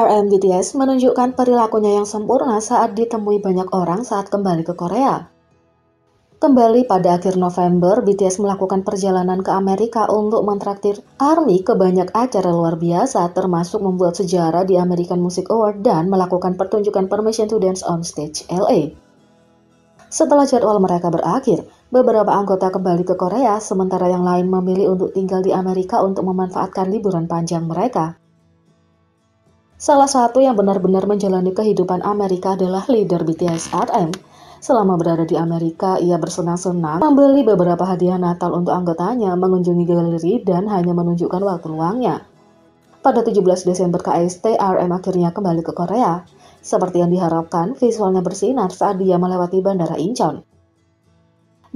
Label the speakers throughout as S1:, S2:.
S1: RM BTS menunjukkan perilakunya yang sempurna saat ditemui banyak orang saat kembali ke Korea. Kembali pada akhir November, BTS melakukan perjalanan ke Amerika untuk mentraktir ARMY ke banyak acara luar biasa, termasuk membuat sejarah di American Music Award dan melakukan pertunjukan Permission to Dance on Stage LA. Setelah jadwal mereka berakhir, beberapa anggota kembali ke Korea, sementara yang lain memilih untuk tinggal di Amerika untuk memanfaatkan liburan panjang mereka. Salah satu yang benar-benar menjalani kehidupan Amerika adalah leader BTS RM. Selama berada di Amerika, ia bersenang-senang membeli beberapa hadiah Natal untuk anggotanya, mengunjungi galeri, dan hanya menunjukkan waktu luangnya. Pada 17 Desember KST, RM akhirnya kembali ke Korea. Seperti yang diharapkan, visualnya bersinar saat dia melewati Bandara Incheon.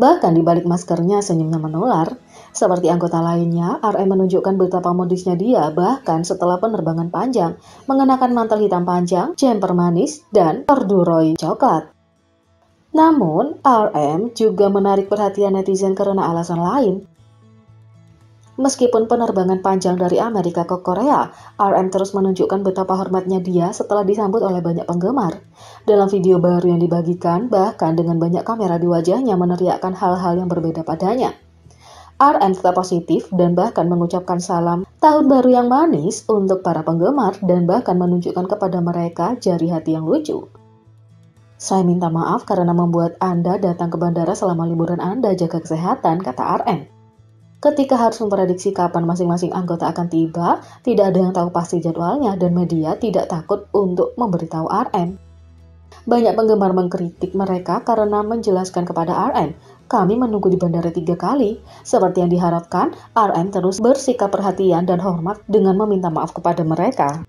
S1: Bahkan di balik maskernya, senyumnya menular. Seperti anggota lainnya, RM menunjukkan betapa modisnya dia bahkan setelah penerbangan panjang, mengenakan mantel hitam panjang, jumper manis, dan corduroy coklat. Namun, RM juga menarik perhatian netizen karena alasan lain. Meskipun penerbangan panjang dari Amerika ke Korea, RM terus menunjukkan betapa hormatnya dia setelah disambut oleh banyak penggemar. Dalam video baru yang dibagikan, bahkan dengan banyak kamera di wajahnya meneriakkan hal-hal yang berbeda padanya. RM tetap positif dan bahkan mengucapkan salam tahun baru yang manis untuk para penggemar dan bahkan menunjukkan kepada mereka jari hati yang lucu. Saya minta maaf karena membuat Anda datang ke bandara selama liburan Anda, jaga kesehatan, kata RM. Ketika harus memprediksi kapan masing-masing anggota akan tiba, tidak ada yang tahu pasti jadwalnya dan media tidak takut untuk memberitahu RM. Banyak penggemar mengkritik mereka karena menjelaskan kepada RM, kami menunggu di bandara 3 kali. Seperti yang diharapkan, RM terus bersikap perhatian dan hormat dengan meminta maaf kepada mereka.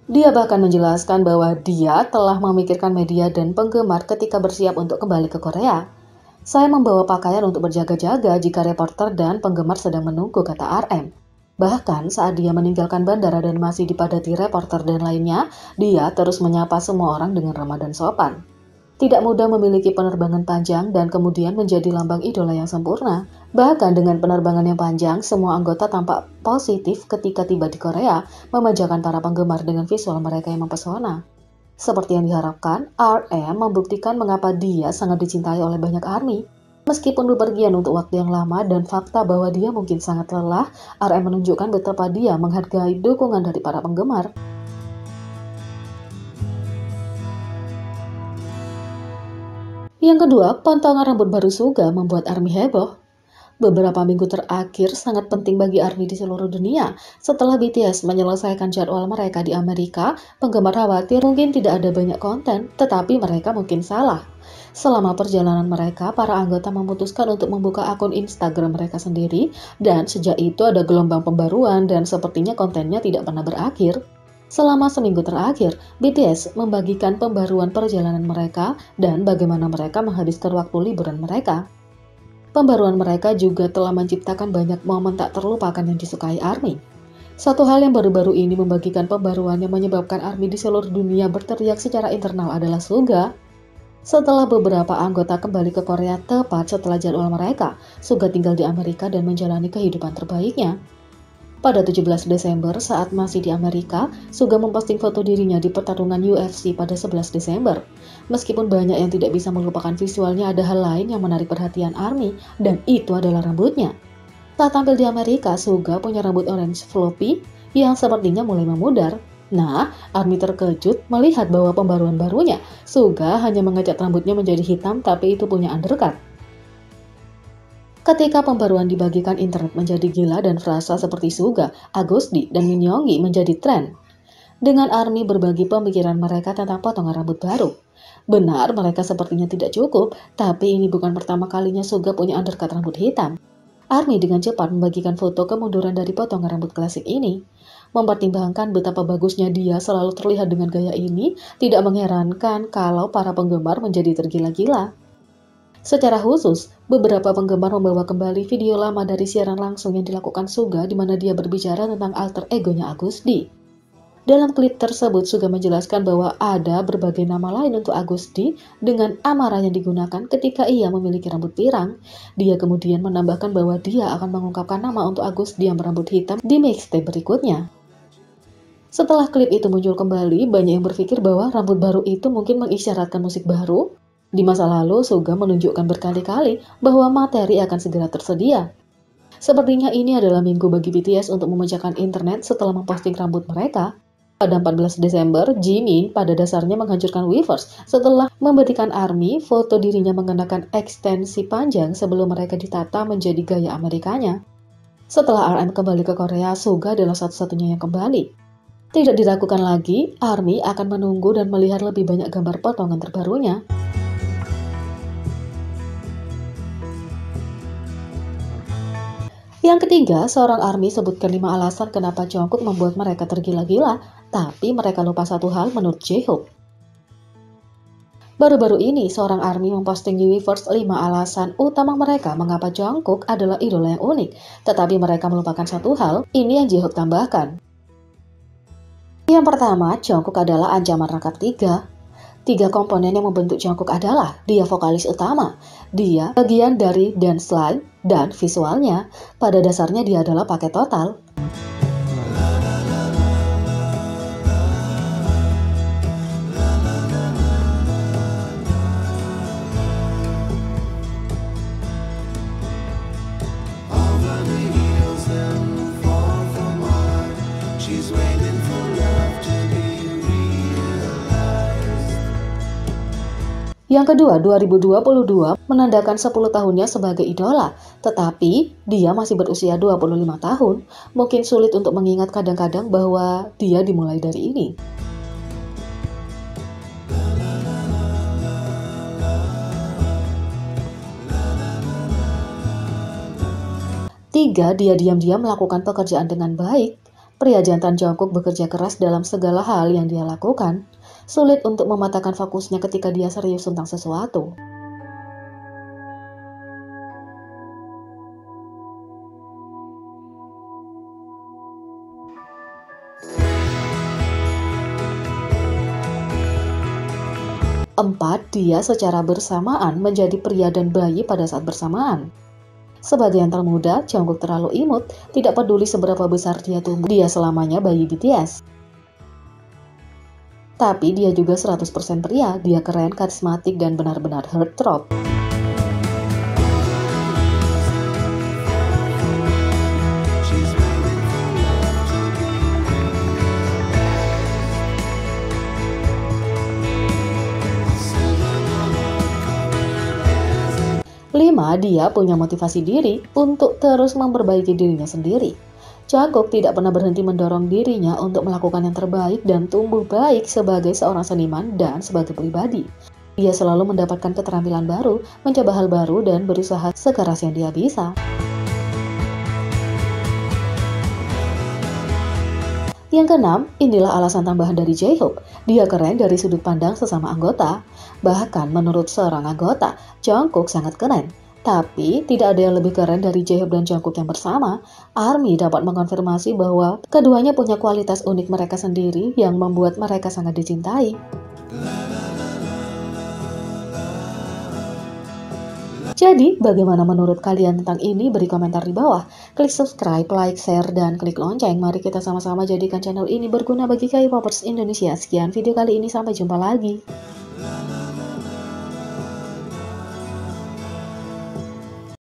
S1: Dia bahkan menjelaskan bahwa dia telah memikirkan media dan penggemar ketika bersiap untuk kembali ke Korea. Saya membawa pakaian untuk berjaga-jaga jika reporter dan penggemar sedang menunggu, kata RM. Bahkan saat dia meninggalkan bandara dan masih dipadati reporter dan lainnya, dia terus menyapa semua orang dengan ramah dan sopan. Tidak mudah memiliki penerbangan panjang dan kemudian menjadi lambang idola yang sempurna. Bahkan dengan penerbangan yang panjang, semua anggota tampak positif ketika tiba di Korea, memanjakan para penggemar dengan visual mereka yang mempesona. Seperti yang diharapkan, RM membuktikan mengapa dia sangat dicintai oleh banyak ARMY. Meskipun bepergian untuk waktu yang lama dan fakta bahwa dia mungkin sangat lelah, RM menunjukkan betapa dia menghargai dukungan dari para penggemar. Yang kedua, potongan rambut baru Suga membuat ARMY heboh. Beberapa minggu terakhir sangat penting bagi ARMY di seluruh dunia. Setelah BTS menyelesaikan jadwal mereka di Amerika, penggemar khawatir mungkin tidak ada banyak konten, tetapi mereka mungkin salah. Selama perjalanan mereka, para anggota memutuskan untuk membuka akun Instagram mereka sendiri, dan sejak itu ada gelombang pembaruan dan sepertinya kontennya tidak pernah berakhir. Selama seminggu terakhir, BTS membagikan pembaruan perjalanan mereka dan bagaimana mereka menghabiskan waktu liburan mereka. Pembaruan mereka juga telah menciptakan banyak momen tak terlupakan yang disukai ARMY. Satu hal yang baru-baru ini membagikan pembaruan yang menyebabkan ARMY di seluruh dunia berteriak secara internal adalah Suga. Setelah beberapa anggota kembali ke Korea tepat setelah jadwal mereka, Suga tinggal di Amerika dan menjalani kehidupan terbaiknya. Pada 17 Desember saat masih di Amerika, Suga memposting foto dirinya di pertarungan UFC pada 11 Desember. Meskipun banyak yang tidak bisa melupakan visualnya, ada hal lain yang menarik perhatian ARMY, dan itu adalah rambutnya. Saat tampil di Amerika, Suga punya rambut orange floppy yang sepertinya mulai memudar. Nah, ARMY terkejut melihat bahwa pembaruan barunya, Suga hanya mengecat rambutnya menjadi hitam tapi itu punya undercut. Ketika pembaruan dibagikan, internet menjadi gila dan frasa seperti Suga, Agustdi, dan Min Yoongi menjadi tren. Dengan ARMY berbagi pemikiran mereka tentang potongan rambut baru. Benar, mereka sepertinya tidak cukup, tapi ini bukan pertama kalinya Suga punya undercut rambut hitam. ARMY dengan cepat membagikan foto kemunduran dari potongan rambut klasik ini. Mempertimbangkan betapa bagusnya dia selalu terlihat dengan gaya ini, tidak mengherankan kalau para penggemar menjadi tergila-gila. Secara khusus, beberapa penggemar membawa kembali video lama dari siaran langsung yang dilakukan Suga di mana dia berbicara tentang alter egonya Agustdi. Dalam klip tersebut, Suga menjelaskan bahwa ada berbagai nama lain untuk Agustdi dengan amarah yang digunakan ketika ia memiliki rambut pirang. Dia kemudian menambahkan bahwa dia akan mengungkapkan nama untuk Agustdi yang berambut hitam di mixtape berikutnya. Setelah klip itu muncul kembali, banyak yang berpikir bahwa rambut baru itu mungkin mengisyaratkan musik baru. Di masa lalu, Suga menunjukkan berkali-kali bahwa materi akan segera tersedia. Sepertinya ini adalah minggu bagi BTS untuk memecahkan internet setelah memposting rambut mereka. Pada 14 Desember, Jimin pada dasarnya menghancurkan Weverse setelah memberikan ARMY foto dirinya mengenakan ekstensi panjang sebelum mereka ditata menjadi gaya Amerikanya. Setelah RM kembali ke Korea, Suga adalah satu-satunya yang kembali. Tidak diragukan lagi, ARMY akan menunggu dan melihat lebih banyak gambar potongan terbarunya. Yang ketiga, seorang ARMY sebutkan 5 alasan kenapa Jungkook membuat mereka tergila-gila, tapi mereka lupa satu hal menurut J-Hope. Baru-baru ini, seorang ARMY memposting di Weverse 5 alasan utama mereka mengapa Jungkook adalah idola yang unik, tetapi mereka melupakan satu hal, ini yang J-Hope tambahkan. Yang pertama, Jungkook adalah ancaman rangkap 3. 3 komponen yang membentuk Jungkook adalah dia vokalis utama, dia bagian dari dance line, dan visualnya. Pada dasarnya dia adalah paket total. Yang kedua, 2022 menandakan 10 tahunnya sebagai idola, tetapi dia masih berusia 25 tahun. Mungkin sulit untuk mengingat kadang-kadang bahwa dia dimulai dari ini. Tiga, dia diam-diam melakukan pekerjaan dengan baik. Pria jantan Jungkook bekerja keras dalam segala hal yang dia lakukan. Sulit untuk mematahkan fokusnya ketika dia serius tentang sesuatu. Empat, dia secara bersamaan menjadi pria dan bayi pada saat bersamaan. Sebagai yang termuda, Jungkook terlalu imut, tidak peduli seberapa besar dia tumbuh, dia selamanya bayi BTS. Tapi dia juga 100% pria, dia keren, karismatik, dan benar-benar heartthrob. Lima, dia punya motivasi diri untuk terus memperbaiki dirinya sendiri. Jungkook tidak pernah berhenti mendorong dirinya untuk melakukan yang terbaik dan tumbuh baik sebagai seorang seniman dan sebagai pribadi. Dia selalu mendapatkan keterampilan baru, mencoba hal baru, dan berusaha sekeras yang dia bisa. Yang keenam, inilah alasan tambahan dari J-Hope. Dia keren dari sudut pandang sesama anggota. Bahkan menurut seorang anggota, Jungkook sangat keren. Tapi, tidak ada yang lebih keren dari J-Hope dan Jungkook yang bersama. ARMY dapat mengonfirmasi bahwa keduanya punya kualitas unik mereka sendiri yang membuat mereka sangat dicintai. Jadi, bagaimana menurut kalian tentang ini? Beri komentar di bawah. Klik subscribe, like, share, dan klik lonceng. Mari kita sama-sama jadikan channel ini berguna bagi K-popers Indonesia. Sekian video kali ini, sampai jumpa lagi.